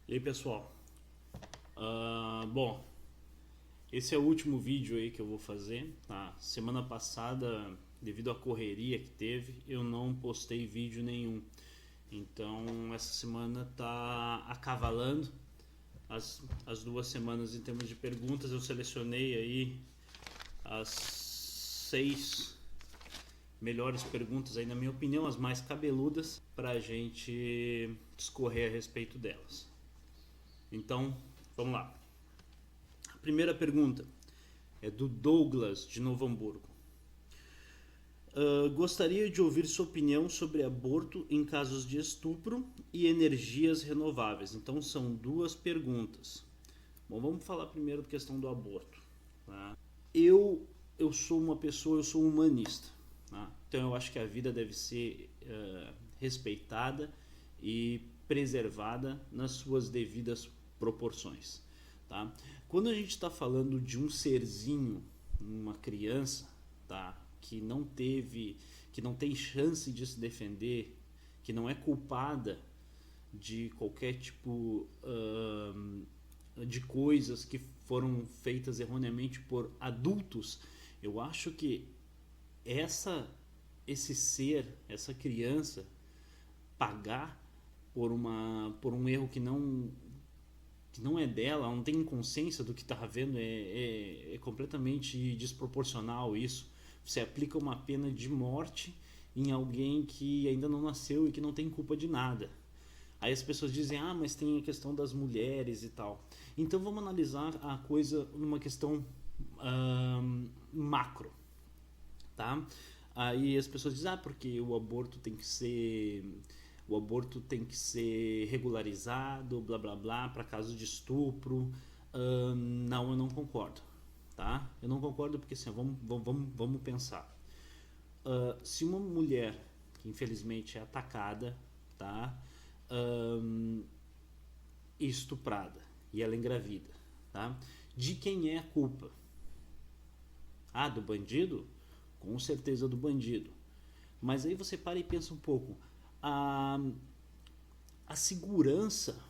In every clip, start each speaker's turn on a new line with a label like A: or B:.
A: E aí, pessoal? Bom, esse é o último vídeo aí que eu vou fazer, tá? Semana passada, devido à correria que teve, eu não postei vídeo nenhum. Então, essa semana tá acavalando as 2 semanas em termos de perguntas. Eu selecionei aí as 6 melhores perguntas aí, na minha opinião, as mais cabeludas, pra gente discorrer a respeito delas. Então, vamos lá. A primeira pergunta é do Douglas, de Novo Hamburgo. Gostaria de ouvir sua opinião sobre aborto em casos de estupro e energias renováveis. Então, são 2 perguntas. Bom, vamos falar primeiro da questão do aborto. Tá? Eu sou uma pessoa, eu sou humanista. Tá? Então, eu acho que a vida deve ser respeitada e preservada nas suas devidas proporções. Tá? Quando a gente está falando de um serzinho, uma criança, tá? Que não tem chance de se defender, que não é culpada de qualquer tipo de coisas que foram feitas erroneamente por adultos, eu acho que esse ser, essa criança, pagar por um erro que não é dela, ela não tem consciência do que está vendo, é completamente desproporcional isso. Você aplica uma pena de morte em alguém que ainda não nasceu e que não tem culpa de nada. Aí as pessoas dizem, mas tem a questão das mulheres e tal. Então vamos analisar a coisa numa questão macro, tá? Aí as pessoas dizem, porque o aborto tem que ser regularizado, blá blá blá, para casos de estupro. Não, eu não concordo, tá? Eu não concordo porque assim, vamos pensar. Se uma mulher que infelizmente é atacada, tá? Estuprada e ela engravida, tá? De quem é a culpa? Do bandido? Com certeza do bandido. Mas aí você para e pensa um pouco. A, a segurança,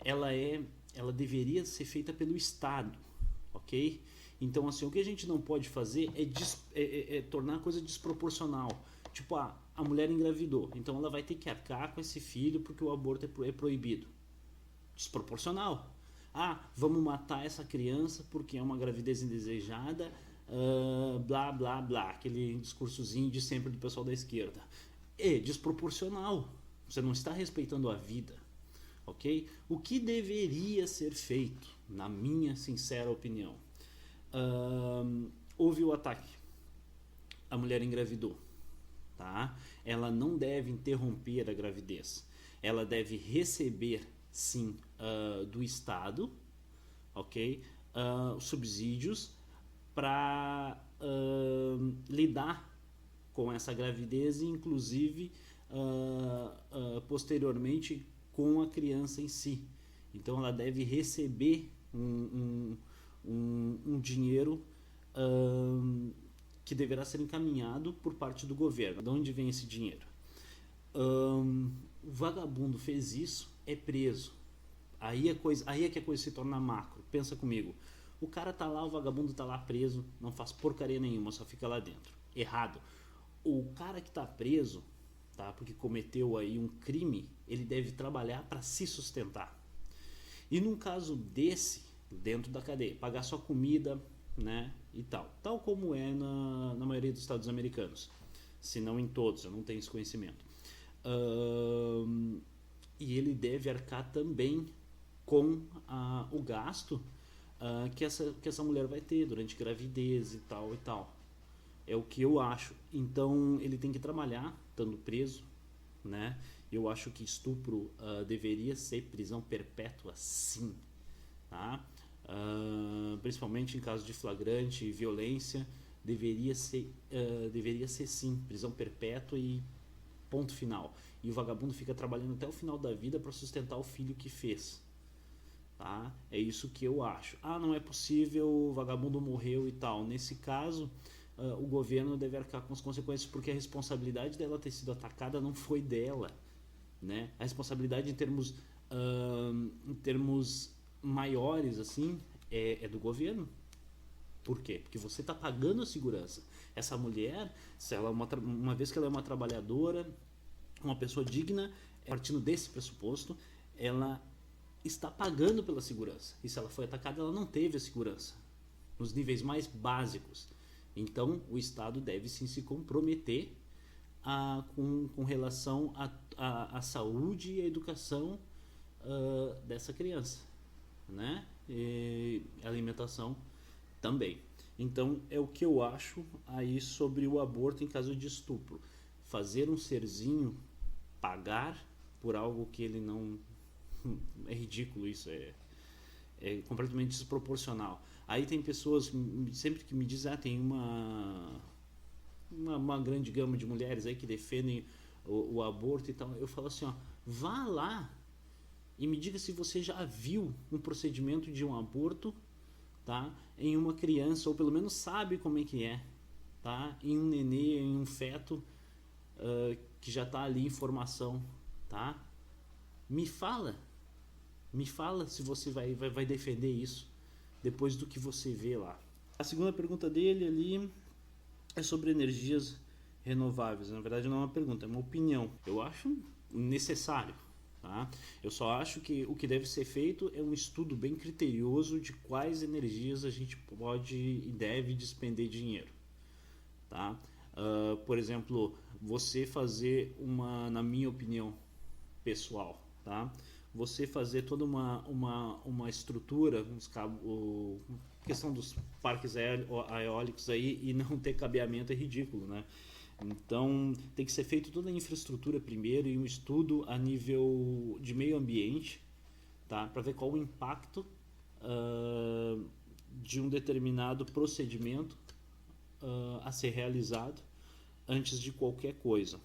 A: ela deveria ser feita pelo Estado, ok? Então, assim, o que a gente não pode fazer é tornar a coisa desproporcional. Tipo, a mulher engravidou, então ela vai ter que arcar com esse filho porque o aborto é proibido. Desproporcional. Vamos matar essa criança porque é uma gravidez indesejada, blá blá blá, aquele discursozinho de sempre do pessoal da esquerda. É desproporcional. Você não está respeitando a vida, ok? O que deveria ser feito, na minha sincera opinião? Houve o ataque, a mulher engravidou, tá? Ela não deve interromper a gravidez, ela deve receber sim do Estado, ok? Subsídios para lidar com essa gravidez e inclusive posteriormente com a criança em si. Então ela deve receber um dinheiro que deverá ser encaminhado por parte do governo. De onde vem esse dinheiro? O vagabundo fez isso, é preso. Aí é que a coisa se torna macro. Pensa comigo. O cara tá lá, o vagabundo tá lá preso, não faz porcaria nenhuma, só fica lá dentro. Errado. O cara que tá preso, tá, porque cometeu aí um crime, ele deve trabalhar para se sustentar. E num caso desse, dentro da cadeia, pagar sua comida, né, e tal como é na maioria dos estados americanos, se não em todos, eu não tenho esse conhecimento. E ele deve arcar também com o gasto que essa mulher vai ter durante gravidez e tal e tal. É o que eu acho. Então ele tem que trabalhar estando preso, né? Eu acho que estupro deveria ser prisão perpétua, sim, tá? Principalmente em caso de flagrante e violência, deveria ser sim prisão perpétua e ponto final. E o vagabundo fica trabalhando até o final da vida para sustentar o filho que fez. Tá? É isso que eu acho. Não é possível, o vagabundo morreu e tal. Nesse caso, o governo deve arcar com as consequências, porque a responsabilidade dela ter sido atacada não foi dela, né? A responsabilidade em termos em termos maiores, assim, é do governo. Por quê? Porque você está pagando a segurança. Essa mulher, se ela uma vez que ela é uma trabalhadora, uma pessoa digna, partindo desse pressuposto, ela está pagando pela segurança. E se ela foi atacada, ela não teve a segurança nos níveis mais básicos. Então, o Estado deve sim se comprometer com relação à saúde e à educação dessa criança, né? E alimentação também. Então, é o que eu acho aí sobre o aborto em caso de estupro. Fazer um serzinho pagar por algo que ele não... É ridículo isso, é completamente desproporcional. Aí tem pessoas, sempre que me dizem, tem uma grande gama de mulheres aí que defendem o aborto e tal. Eu falo assim, vá lá e me diga se você já viu um procedimento de um aborto, tá, em uma criança, ou pelo menos sabe como é que é, tá, em um nenê, em um feto que já está ali em formação, tá? Me fala se você vai defender isso depois do que você vê lá. A segunda pergunta dele ali é sobre energias renováveis. Na verdade não é uma pergunta, é uma opinião. Eu acho necessário, tá? Eu só acho que o que deve ser feito é um estudo bem criterioso de quais energias a gente pode e deve despender dinheiro, tá? Por exemplo, você fazer na minha opinião pessoal, tá? Você fazer toda uma estrutura, questão dos parques eólicos aí e não ter cabeamento é ridículo, né? Então tem que ser feito toda a infraestrutura primeiro e um estudo a nível de meio ambiente, tá? Para ver qual o impacto de um determinado procedimento a ser realizado antes de qualquer coisa.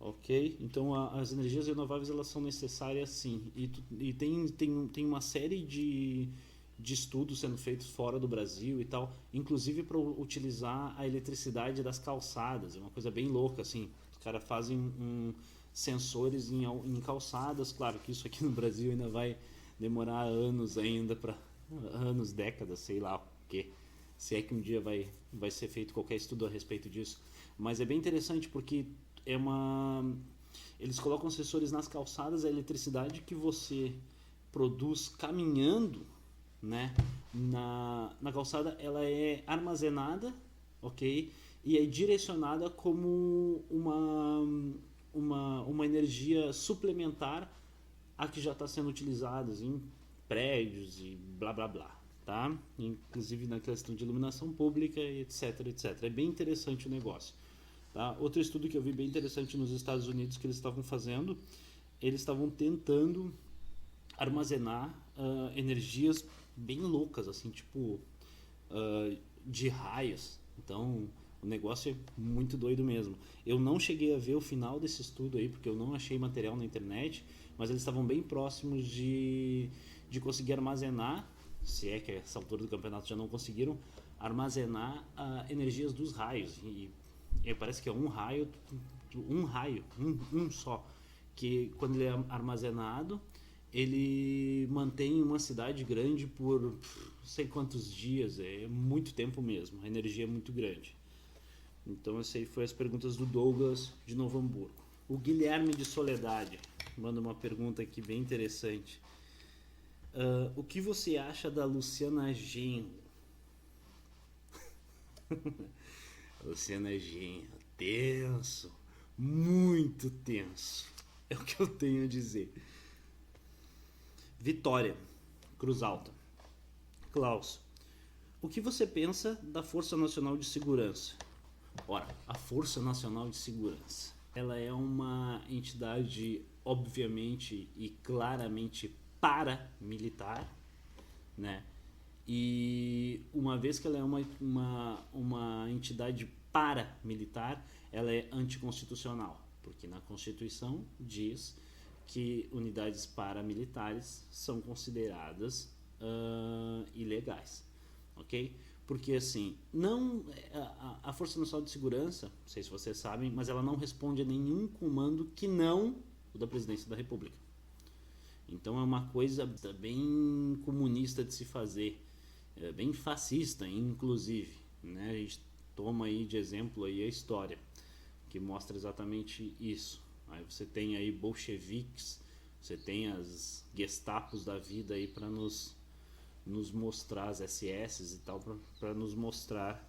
A: Ok? Então as energias renováveis elas são necessárias sim. E tem uma série de estudos sendo feitos fora do Brasil e tal, inclusive para utilizar a eletricidade das calçadas. É uma coisa bem louca, assim. Os caras fazem sensores em calçadas. Claro que isso aqui no Brasil ainda vai demorar anos ainda, anos, décadas, sei lá o quê. Se é que um dia vai ser feito qualquer estudo a respeito disso. Mas é bem interessante porque eles colocam sensores nas calçadas, a eletricidade que você produz caminhando, né, na calçada, ela é armazenada, ok? E é direcionada como uma energia suplementar a que já está sendo utilizada em prédios e blá blá blá, tá? Inclusive na questão de iluminação pública, etc, etc. É bem interessante o negócio. Tá? Outro estudo que eu vi bem interessante nos Estados Unidos que eles estavam fazendo, eles estavam tentando armazenar energias bem loucas, assim, tipo de raios. Então o negócio é muito doido mesmo. Eu não cheguei a ver o final desse estudo aí, porque eu não achei material na internet, mas eles estavam bem próximos de conseguir armazenar, se é que a essa altura do campeonato já não conseguiram, armazenar energias dos raios. E parece que é um raio só, que quando ele é armazenado, ele mantém uma cidade grande por não sei quantos dias, é muito tempo mesmo, a energia é muito grande. Então essa aí foi as perguntas do Douglas de Novo Hamburgo. O Guilherme de Soledade manda uma pergunta aqui bem interessante. O que você acha da Luciana Genro? Luciana Genro, tenso, muito tenso, é o que eu tenho a dizer. Vitória, Cruz Alta. Klaus, o que você pensa da Força Nacional de Segurança? Ora, a Força Nacional de Segurança, ela é uma entidade obviamente e claramente paramilitar, né? E uma vez que ela é uma entidade paramilitar, ela é anticonstitucional, porque na Constituição diz que unidades paramilitares são consideradas ilegais, ok? Porque assim, a Força Nacional de Segurança, não sei se vocês sabem, mas ela não responde a nenhum comando que não o da Presidência da República, Então é uma coisa bem comunista de se fazer, bem fascista, inclusive, né? A gente toma aí de exemplo aí a história, que mostra exatamente isso. Aí você tem aí bolcheviques, você tem as Gestapos da vida aí para nos mostrar, as SS e tal, para nos mostrar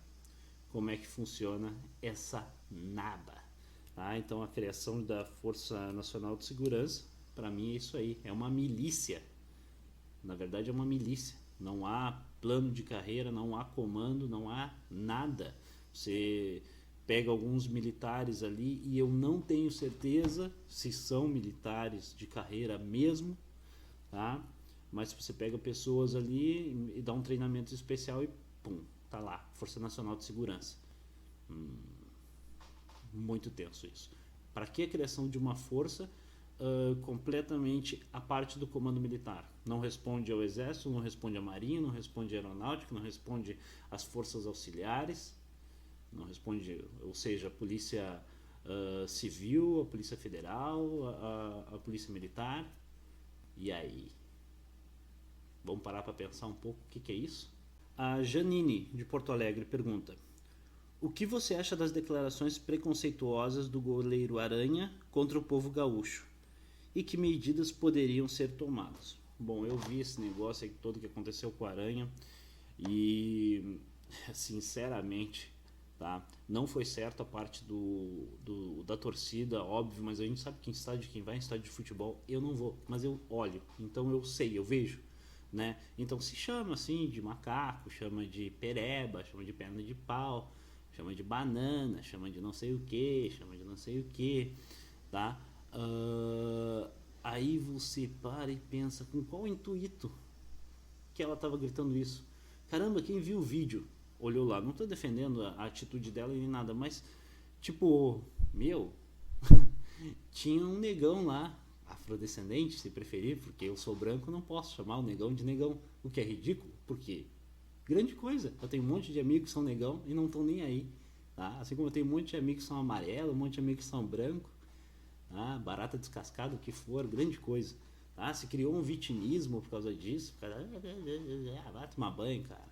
A: como é que funciona essa naba. Tá? Então a criação da Força Nacional de Segurança, para mim é isso aí, é uma milícia. Na verdade é uma milícia. Não há plano de carreira, não há comando, não há nada. Você pega alguns militares ali e eu não tenho certeza se são militares de carreira mesmo, tá? Mas você pega pessoas ali e dá um treinamento especial e pum, tá lá, Força Nacional de Segurança. Muito tenso isso. Para que a criação de uma força completamente à parte do comando militar? Não responde ao Exército, não responde à Marinha, não responde à Aeronáutica, não responde às forças auxiliares, não responde, ou seja, a Polícia Civil, a Polícia Federal, a Polícia Militar. E aí? Vamos parar para pensar um pouco o que é isso? A Janine, de Porto Alegre, pergunta: o que você acha das declarações preconceituosas do goleiro Aranha contra o povo gaúcho? E que medidas poderiam ser tomadas? Bom, eu vi esse negócio aí todo que aconteceu com o Aranha e, sinceramente, tá? Não foi certo a parte da torcida, óbvio, mas a gente sabe que em estádio, quem vai em estádio de futebol, eu não vou, mas eu olho, então eu sei, eu vejo, né? Então se chama assim de macaco, chama de pereba, chama de perna de pau, chama de banana, chama de não sei o que, chama de não sei o que, tá? Aí você para e pensa, com qual intuito que ela estava gritando isso? Caramba, quem viu o vídeo olhou lá, não tô defendendo a atitude dela nem nada, mas tipo, meu, tinha um negão lá, afrodescendente se preferir, porque eu sou branco, não posso chamar o negão de negão, o que é ridículo, porque grande coisa, eu tenho um monte de amigos que são negão e não estão nem aí, tá? Assim como eu tenho um monte de amigos que são amarelo, um monte de amigos que são branco, tá? Barata descascada, o que for, grande coisa, tá? Se criou um vitimismo por causa disso, vai tomar banho, cara,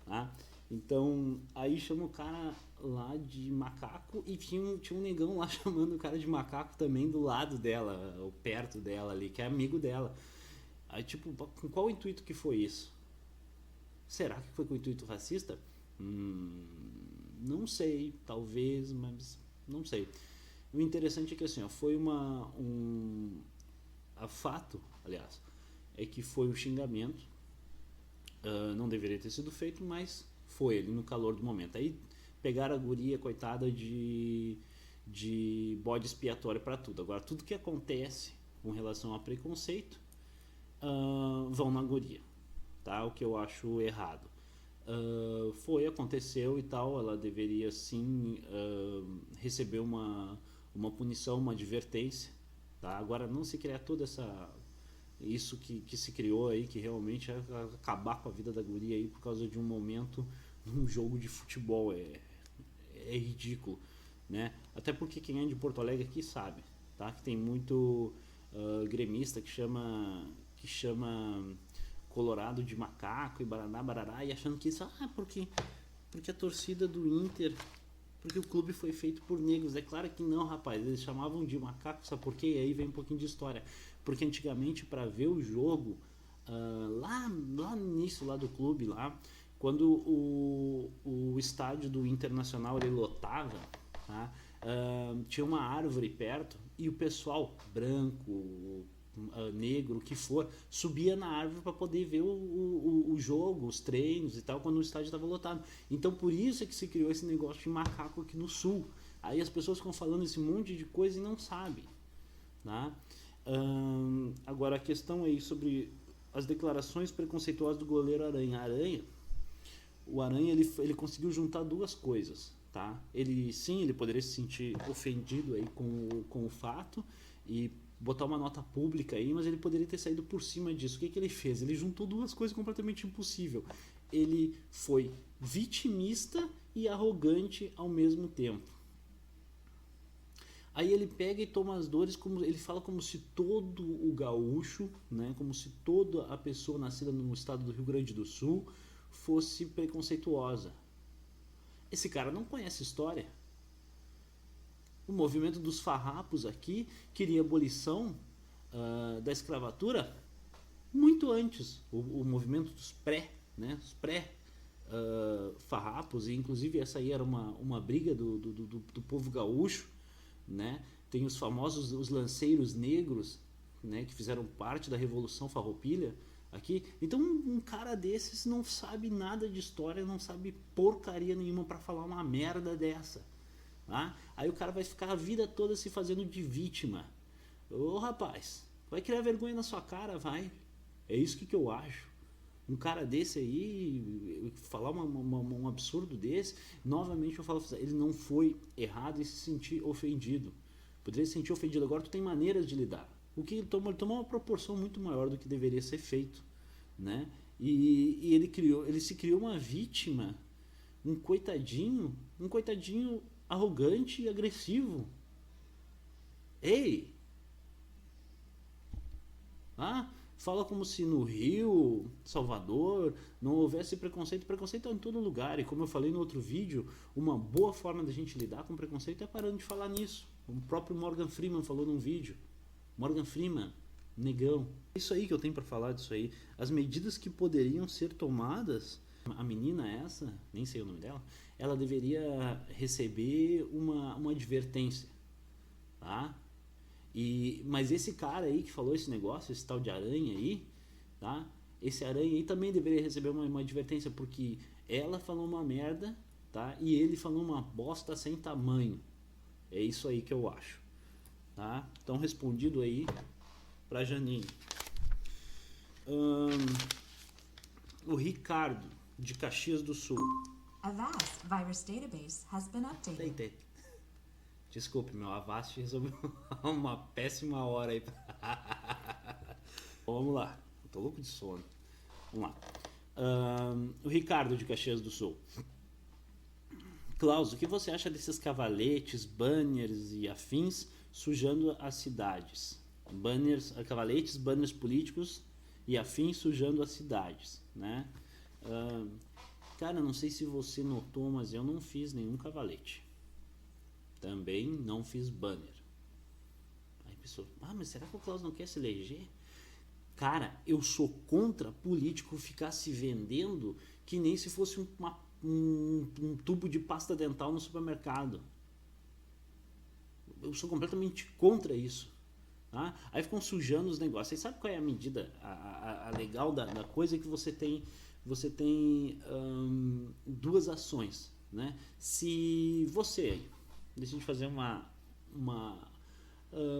A: tá? Então, aí chama o cara lá de macaco e tinha um negão lá chamando o cara de macaco também do lado dela, ou perto dela ali, que é amigo dela. Aí, tipo, com qual intuito que foi isso? Será que foi com intuito racista? Não sei, talvez, mas não sei. O interessante é que assim, ó, foi a fato, aliás, é que foi um xingamento. Não deveria ter sido feito, mas foi ali no calor do momento. Aí pegaram a guria, coitada, de bode expiatório para tudo. Agora, tudo que acontece com relação a preconceito, vão na guria, tá? O que eu acho errado. Aconteceu e tal, ela deveria sim receber uma punição, uma advertência, tá? Agora, não se criar toda isso que se criou aí, que realmente é acabar com a vida da guria aí por causa de um momento num jogo de futebol, é ridículo, né? Até porque quem é de Porto Alegre aqui sabe, tá? Que tem muito gremista que chama Colorado de macaco e baraná, barará, e achando que isso, porque a torcida do Inter, porque o clube foi feito por negros. É claro que não, rapaz, eles chamavam de macaco, sabe por quê? E aí vem um pouquinho de história. Porque antigamente, para ver o jogo, lá no início lá do clube, lá, quando o estádio do Internacional ele lotava, tá? Tinha uma árvore perto e o pessoal branco, negro, o que for, subia na árvore para poder ver o jogo, os treinos e tal, quando o estádio estava lotado. Então por isso é que se criou esse negócio de macaco aqui no sul. Aí as pessoas ficam falando esse monte de coisa e não sabem, tá? Agora a questão aí sobre as declarações preconceituosas do goleiro Aranha. O Aranha ele conseguiu juntar duas coisas, tá? Ele poderia se sentir ofendido aí com o fato e botar uma nota pública aí, mas ele poderia ter saído por cima disso. O que ele fez? Ele juntou duas coisas completamente impossíveis. Ele foi vitimista e arrogante ao mesmo tempo. Aí ele pega e toma as dores, como ele fala como se todo o gaúcho, né, como se toda a pessoa nascida no estado do Rio Grande do Sul fosse preconceituosa. Esse cara não conhece história. O movimento dos farrapos aqui queria abolição da escravatura muito antes. O movimento dos né, os farrapos, e inclusive essa aí era uma briga do povo gaúcho, né? Tem os famosos os lanceiros negros, né, que fizeram parte da Revolução Farroupilha aqui. Então um cara desses não sabe nada de história, não sabe porcaria nenhuma para falar uma merda dessa, tá? Aí o cara vai ficar a vida toda se fazendo de vítima. Ô rapaz, vai criar vergonha na sua cara, vai. É isso que eu acho. Um cara desse aí, falar um absurdo desse, novamente eu falo, ele não foi errado em se sentir ofendido. Poderia se sentir ofendido, agora tu tem maneiras de lidar. O que ele tomou uma proporção muito maior do que deveria ser feito, né? E ele se criou uma vítima, um coitadinho arrogante e agressivo. Ei! Fala como se no Rio, Salvador, não houvesse preconceito. Preconceito é em todo lugar. E como eu falei no outro vídeo, uma boa forma da gente lidar com preconceito é parando de falar nisso. O próprio Morgan Freeman falou num vídeo. Morgan Freeman, negão. É isso aí que eu tenho para falar disso aí. As medidas que poderiam ser tomadas, a menina essa, nem sei o nome dela, ela deveria receber uma advertência, tá? Mas esse cara aí que falou esse negócio, esse tal de aranha aí, tá? Esse aranha aí também deveria receber uma advertência, porque ela falou uma merda, tá? E ele falou uma bosta sem tamanho. É isso aí que eu acho, tá? Então respondido aí pra Janine. O Ricardo, de Caxias do Sul.
B: Avast virus database has been updated.
A: Desculpe, meu Avast resolveu uma péssima hora aí. Vamos lá, eu tô louco de sono. Vamos lá. O Ricardo de Caxias do Sul. Klaus, o que você acha desses cavaletes, banners e afins sujando as cidades? Cavaletes, banners políticos e afins sujando as cidades, né? Cara, não sei se você notou, mas eu não fiz nenhum cavalete. Também não fiz banner. Aí a pessoa, mas será que o Klaus não quer se eleger? Cara, eu sou contra político ficar se vendendo que nem se fosse um tubo de pasta dental no supermercado. Eu sou completamente contra isso. Tá? Aí ficam sujando os negócios. Aí sabe qual é a medida a legal da coisa? Que você tem duas ações, né? Se você decide fazer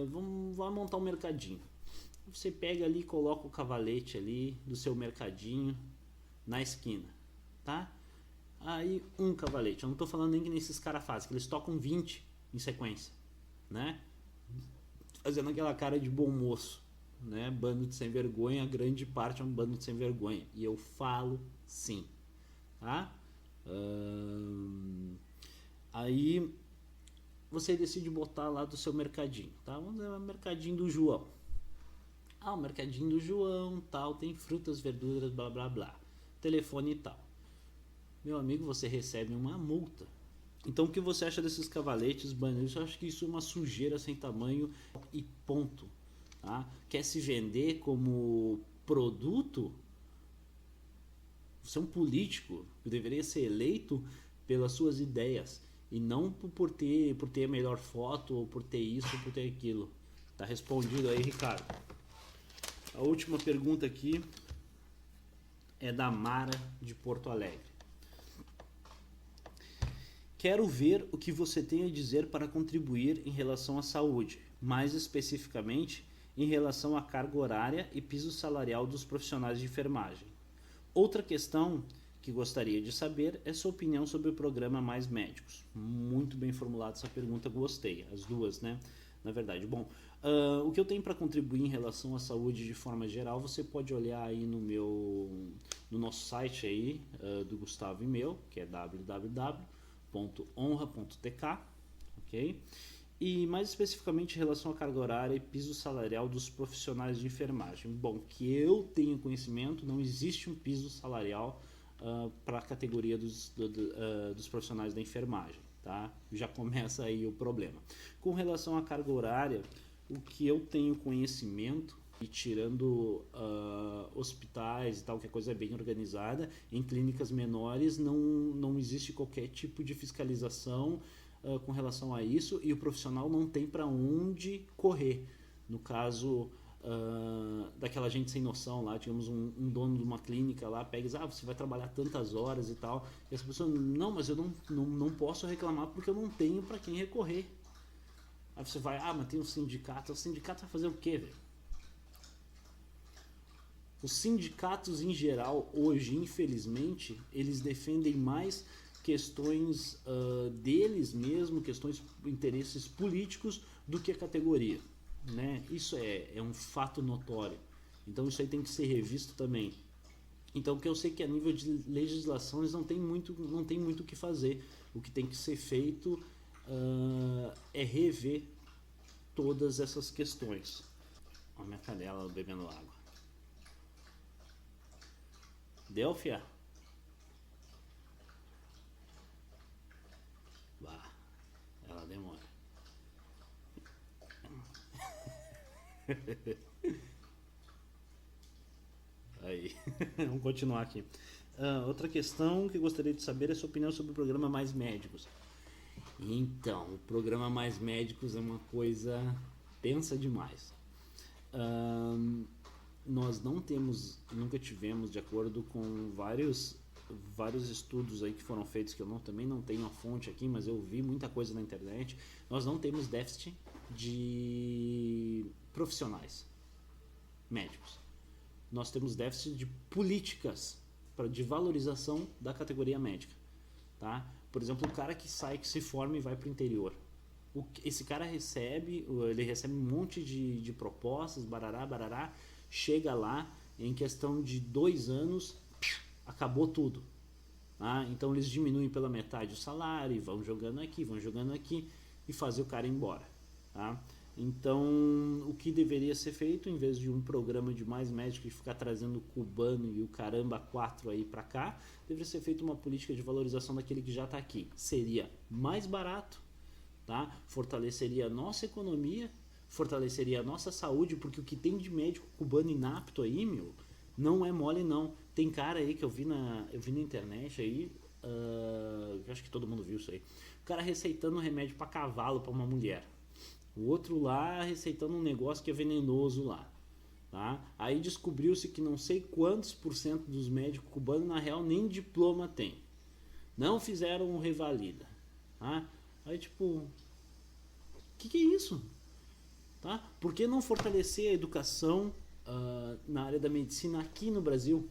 A: vamos montar um mercadinho. Você pega ali e coloca o cavalete ali do seu mercadinho na esquina, tá? Aí um cavalete. Eu não tô falando nem que nesses caras fazem, que eles tocam 20 em sequência, né? Fazendo aquela cara de bom moço, né? Bando de sem vergonha, a grande parte é um bando de sem vergonha. E eu falo sim, tá? Aí você decide botar lá do seu mercadinho, tá? Vamos dizer, o mercadinho do João. O mercadinho do João, tal, tem frutas, verduras, blá blá blá. Telefone e tal. Meu amigo, você recebe uma multa. Então o que você acha desses cavaletes, banners? Eu acho que isso é uma sujeira sem tamanho e ponto. Tá? Quer se vender como produto? Você é um político que deveria ser eleito pelas suas ideias e não por ter a melhor foto ou por ter isso ou por ter aquilo. Tá respondido aí, Ricardo. A última pergunta aqui é da Mara de Porto Alegre. Quero ver o que você tem a dizer para contribuir em relação à saúde, mais especificamente em relação à carga horária e piso salarial dos profissionais de enfermagem. Outra questão que gostaria de saber é sua opinião sobre o programa Mais Médicos. Muito bem formulada essa pergunta, gostei. As duas, né? Na verdade, bom, o que eu tenho para contribuir em relação à saúde de forma geral, você pode olhar aí no nosso site aí, do Gustavo e meu, que é www.honra.tk, ok? E mais especificamente em relação à carga horária e piso salarial dos profissionais de enfermagem. Bom, que eu tenho conhecimento, não existe um piso salarial para a categoria dos profissionais da enfermagem, tá? Já começa aí o problema. Com relação à carga horária, o que eu tenho conhecimento, e tirando hospitais e tal, que a coisa é bem organizada, em clínicas menores não existe qualquer tipo de fiscalização com relação a isso, e o profissional não tem para onde correr. No caso daquela gente sem noção lá, tínhamos um dono de uma clínica lá, pega e diz, você vai trabalhar tantas horas e tal, e essa pessoa, não, mas eu não posso reclamar porque eu não tenho para quem recorrer. Aí você vai, mas tem um sindicato. O sindicato vai fazer o quê, velho? Os sindicatos em geral, hoje, infelizmente, eles defendem mais questões deles mesmo, interesses políticos, do que a categoria, né? Isso é um fato notório. Então isso aí tem que ser revisto também. Então, o que eu sei que a nível de legislação eles não tem muito o que fazer. O que tem que ser feito é rever todas essas questões. Olha a minha cadela bebendo água. Deu, fia? Bah, ela demora. Aí, vamos continuar aqui. Outra questão que gostaria de saber é a sua opinião sobre o programa Mais Médicos. Então, o programa Mais Médicos é uma coisa tensa demais. Nós nunca tivemos, de acordo com vários estudos aí que foram feitos, que eu também não tenho a fonte aqui, mas eu vi muita coisa na internet, nós não temos déficit de profissionais médicos. Nós temos déficit de políticas de valorização da categoria médica, tá? Por exemplo, o cara que se forma e vai para o interior. Esse cara recebe um monte de propostas, barará, chega lá, em questão de 2 anos, acabou tudo. Tá? Então eles diminuem pela metade o salário, vão jogando aqui e fazem o cara ir embora. Tá? Então, o que deveria ser feito, em vez de um programa de mais médicos e ficar trazendo o cubano e o caramba 4 aí pra cá, deveria ser feita uma política de valorização daquele que já está aqui. Seria mais barato, tá? Fortaleceria a nossa economia, fortaleceria a nossa saúde, porque o que tem de médico cubano inapto aí, não é mole não. Tem cara aí que eu vi na internet aí, acho que todo mundo viu isso aí. O cara receitando um remédio para cavalo para uma mulher. O outro lá receitando um negócio que é venenoso lá. Tá? Aí descobriu-se que não sei quantos % dos médicos cubanos na real nem diploma tem. Não fizeram um revalida. Tá? Aí tipo, o que é isso? Tá? Por que não fortalecer a educação na área da medicina aqui no Brasil?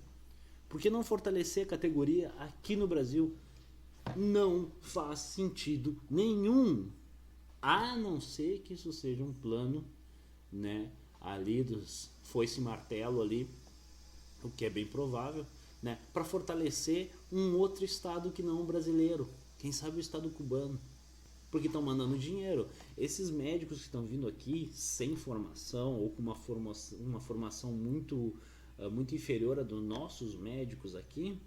A: Por que não fortalecer a categoria aqui no Brasil? Não faz sentido nenhum. A não ser que isso seja um plano, né, ali dos foice e martelo ali, o que é bem provável, né, para fortalecer um outro estado que não o brasileiro, quem sabe o estado cubano, porque estão mandando dinheiro. Esses médicos que estão vindo aqui sem formação ou com uma formação muito inferior à dos nossos médicos aqui,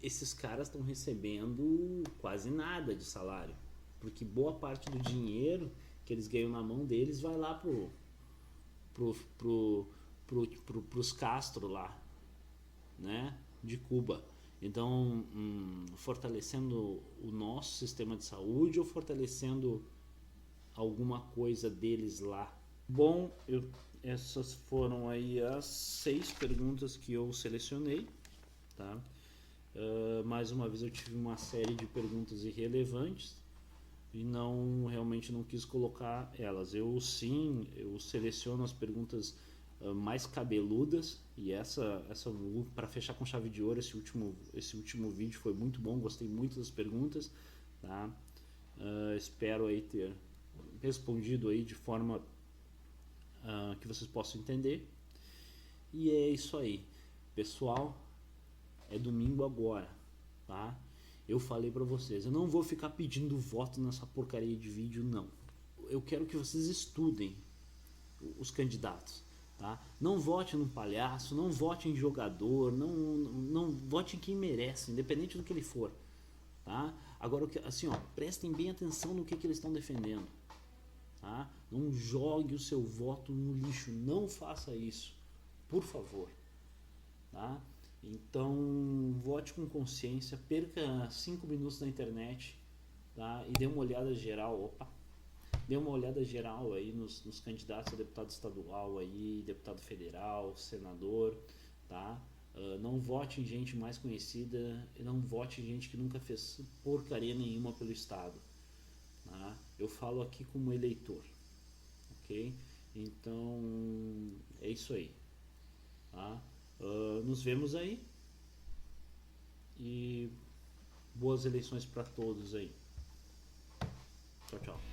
A: esses caras estão recebendo quase nada de salário, porque boa parte do dinheiro que eles ganham na mão deles vai lá pros Castro lá, né, de Cuba. Então, fortalecendo o nosso sistema de saúde ou fortalecendo alguma coisa deles lá? Bom, essas foram aí as 6 perguntas que eu selecionei, tá? Mais uma vez eu tive uma série de perguntas irrelevantes e realmente não quis colocar elas. Eu seleciono as perguntas mais cabeludas, e essa para fechar com chave de ouro, esse último vídeo foi muito bom, gostei muito das perguntas, tá? Espero aí ter respondido aí de forma que vocês possam entender. E é isso aí, pessoal. É domingo agora, tá? Eu falei para vocês, eu não vou ficar pedindo voto nessa porcaria de vídeo, não. Eu quero que vocês estudem os candidatos, tá? Não vote no palhaço, não vote em jogador, não vote em quem merece, independente do que ele for, tá? Agora, assim, ó, prestem bem atenção no que eles estão defendendo, tá? Não jogue o seu voto no lixo, não faça isso, por favor, tá? Então, vote com consciência, perca 5 minutos na internet, tá? E dê uma olhada geral, dê uma olhada geral aí nos candidatos a deputado estadual aí, deputado federal, senador, tá? Não vote em gente mais conhecida, não vote em gente que nunca fez porcaria nenhuma pelo estado, tá? Eu falo aqui como eleitor, ok? Então, é isso aí, tá? Nos vemos aí e boas eleições para todos aí. Tchau, tchau.